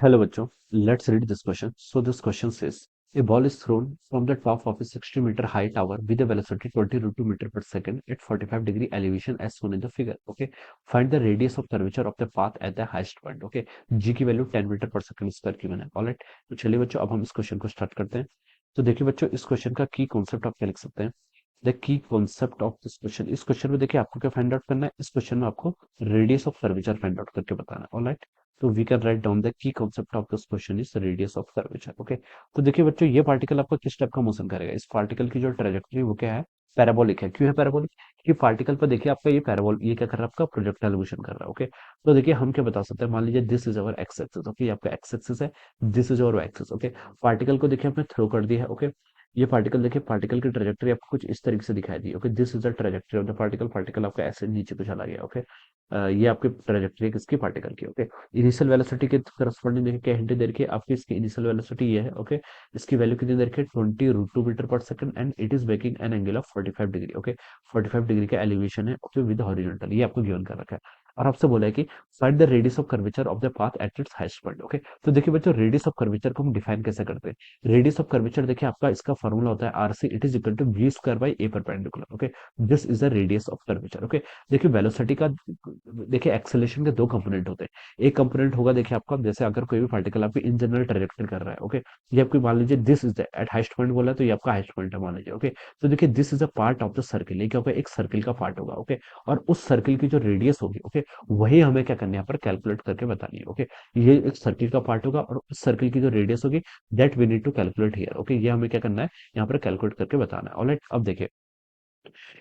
Hello, bachcho. Let's read this question. So this question says, a ball is thrown from the top of a 60-meter high tower with a velocity 20 root 2 meter per second at 45-degree elevation as shown in the figure. Okay. Find the radius of curvature of the path at the highest point. Okay. G की value 10 metre पर second square की है. Alright. तो चलिए बच्चों, अब हम इस क्वेश्चन को स्टार्ट करते हैं. तो देखिए बच्चों, इस क्वेश्चन का की कॉन्सेप्ट आप क्या लिख सकते हैं. The key concept of this question, इस क्वेश्चन में देखिए आपको क्या फाइंड आउट करना है. इस क्वेश्चन में आपको radius of curvature find out करके बताना है. ऑलराइट. तो we can write down the key concept of this question is radius of curvature. Okay. तो देखिए बच्चों, ये पार्टिकल आपका किस टाइप का मोशन करेगा. इस पार्टिकल की जो ट्रेजेक्टरी वो क्या है, पैराबोलिक है. क्यों है पैराबोलिक? कि पार्टिकल पर देखिए आपका ये क्या कर रहा है, आपका प्रोजेक्टाइल मोशन कर रहा है. ओके. तो देखिए हम क्या बता सकते हैं, मान लीजिए this is our x axis. Okay, आपका एक्स एक्सिस है, this is our y axis. Okay. Particle को देखिए आपने थ्रो कर दिया है. ओके. ये पार्टिकल देखिए, पार्टिकल की ट्रेजेक्टरी आपको कुछ इस तरीके से दिखाई दी. Okay, this is the trajectory of the particle. Particle आपका ऐसे नीचे को चला गया. ओके. ये आपकी ट्रेजेक्टरी है किसकी, पार्टिकल की. ओके. इनिशियल वेलोसिटी के करस्पॉन्डिंग देखिए क्या हिंट दे रखी है आपकी, इसकी इनिशियल वेलोसिटी ये है. ओके. इसकी वैल्यू कितनी दे रखी है, 20 रूट 2 मीटर पर second and it is making an angle of 45 degree. Okay. 45 degree का एलिवेशन है. ओके, विद हॉरिजॉन्टल, ये आपको गिवन कर रखा है. और आपसे बोला है कि find the radius of curvature of the path at its highest point. Okay. तो देखिए बच्चों, रेडियस ऑफ कर्वेचर को हम डिफाइन कैसे करते हैं. रेडियस ऑफ कर्वेचर देखिए आपका इसका फॉर्मूला होता है R C, it is equal to v square by a perpendicular. Okay. This is the radius of curvature. Okay. देखिए वेलोसिटी का, देखिए एक्सेलेरेशन के दो कंपोनेंट होते हैं. एक कंपोनेंट होगा देखिए आपका, जैसे अगर कोई भी पार्टिकल आपकी इन जनरल ट्रेजेक्टरी कर रहा है. ओके. ये आपकी मान लीजिए this is the eight highest point बोला है, तो ये आपका हाईएस्ट पॉइंट है मान लीजिए. ओके. तो देखिए this is a part of the circle, ये क्या होगा, एक सर्किल का पार्ट होगा. ओके. और उस सर्किल की जो रेडियस होगी, ओके, वही हमें क्या करना है यहाँ पर, कैलकुलेट करके बतानी है. ओके. ये एक सर्किल का पार्ट होगा और उस सर्किल की जो रेडियस होगी, that we need to calculate here. Okay. ये हमें क्या करना है, यहाँ पर कैलकुलेट करके बताना है. ऑलराइट. अब देखिए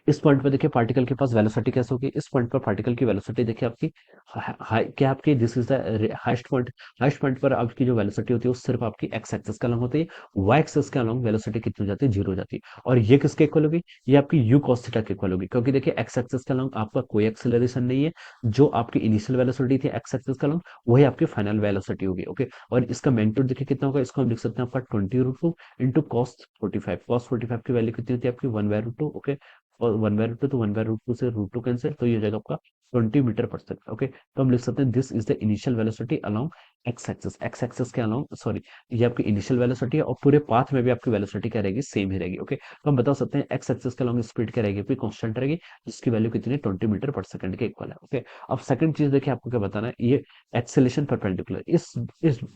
इस पॉइंट पे देखिए पार्टिकल के पास वेलोसिटी कैसे होगी. इस पॉइंट पर पार्टिकल की वेलोसिटी देखिए आपकी क्या आपकी, this is the highest point. Highest point पर आपकी जो वेलोसिटी होती है वो सिर्फ आपकी एक्स एक्सिस के अलॉन्ग होती है. वाई एक्सिस के अलॉन्ग वेलोसिटी कितनी हो जाती है, जीरो हो जाती है. और ये किसके इक्वल होगी, ये आपकी यू कॉस थीटा के इक्वल होगी. क्योंकि देखिए एक्स एक्सिस के अलॉन्ग आपका कोई एक्सेलरेशन नहीं है. जो आपकी इनिशियल वेलोसिटी थी एक्स एक्सिस के अलॉन्ग, वही आपकी फाइनल वेलोसिटी होगी. ओके. और इसका मैग्नीट्यूड देखिए कितना होगा, इसको हम लिख सकते हैं आपका 20 रूट 2 इंटू कॉस 45. कॉस 45 की वैल्यू कितनी होती है आपकी, 1/√2. ओके. और 1/√2, तो 1/√2 से √2 कैंसिल, तो ये हो जाएगा आपका 20 मीटर पर सेकंड. ओके. तो हम लिख सकते हैं this is the initial velocity along x axis. X axis के अलोंग, सॉरी, ये आपकी इनिशियल वेलोसिटी है और पूरे पाथ में भी आपकी वेलोसिटी क्या रहेगी, सेम ही रहेगी. ओके. तो हम बता सकते हैं एक्स एक्सिस के अलोंग स्पीड क्या रहेगी, आपकी कांस्टेंट रहेगी, जिसकी वैल्यू कितनी है, 20 मीटर पर सेकंड के इक्वल है. ओके. अब सेकंड चीज देखिए आपको क्या बताना है, ये एक्सेलेरेशन परपेंडिकुलर, इस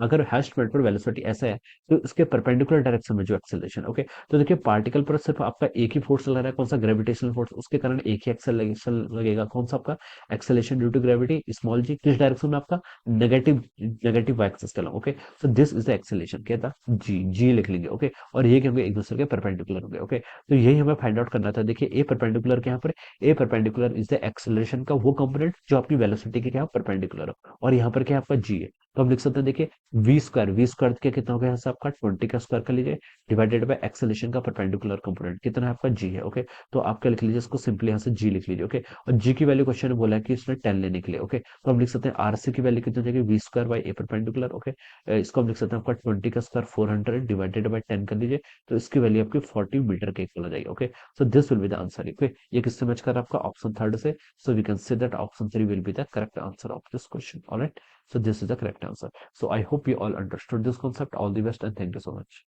अगर हाईएस्ट पॉइंट पर वेलोसिटी ऐसा है, तो इसके परपेंडिकुलर डायरेक्शन में जो एक्सेलेरेशन. ओके. तो देखिए पार्टिकल पर सिर्फ आपका एक ही फोर्स लग रहा है, कौन सा, ग्रेविटेशनल फोर्स. उसके कारण एक ही एक्सेलरेशन लगेगा, कौन सा, आपका acceleration due to gravity, small G. किस डायरेक्शन में, आपका नेगेटिव, नेगेटिव वाई एक्सिस के along. Okay. So this is the acceleration, क्या था, जी. जी लिख लेंगे. ओके. और ये क्या होंगे, एक दूसरे के परपेंडिकुलर होंगे. ओके. तो यही हमें फाइंड आउट करना था. देखिए ए परपेंडिकुलर के यहाँ पर, ए परपेंडिकुलर इज द एक्सेलरेशन का वो कंपोनेंट जो आपकी वेलोसिटी के क्या परपेंडिकुलर हो, और यहाँ पर क्या आपका जी है. तो हम लिख सकते हैं देखिए वी स्क्वायर क्या कितना हो गया, यहाँ से आपका 20 का स्क्वायर कर लीजिए, डिवाइडेड बाय एक्सेलेरेशन का परपेंडिकुलर कंपोनेंट कितना है आपका, जी है. ओके. तो आप क्या लिख लीजिए, इसको सिंपली यहाँ से जी लिख लीजिए. ओके. और जी की वैल्यू क्वेश्चन ने बोला है कि इसने 10 लेने के लिए. ओके. तो हम लिख सकते हैं आर सी की वैल्यू कितनी हो जाएगी, v square by a perpendicular. Okay. इसको हम लिख सकते हैं आपका 20 का स्क्वायर 400 डिवाइडेड बाई 10 कर लीजिए, तो इसकी वैल्यू आपकी 40 मीटर के इक्वल हो जाएगी. Okay. So this will be the answer. Okay. ये किससे मैच कर रहा है, आपका ऑप्शन थर्ड से. So we can say that option 3 will be the correct answer of this question. Alright. So this is the correct answer. So I hope you all understood this concept. All the best and thank you so much.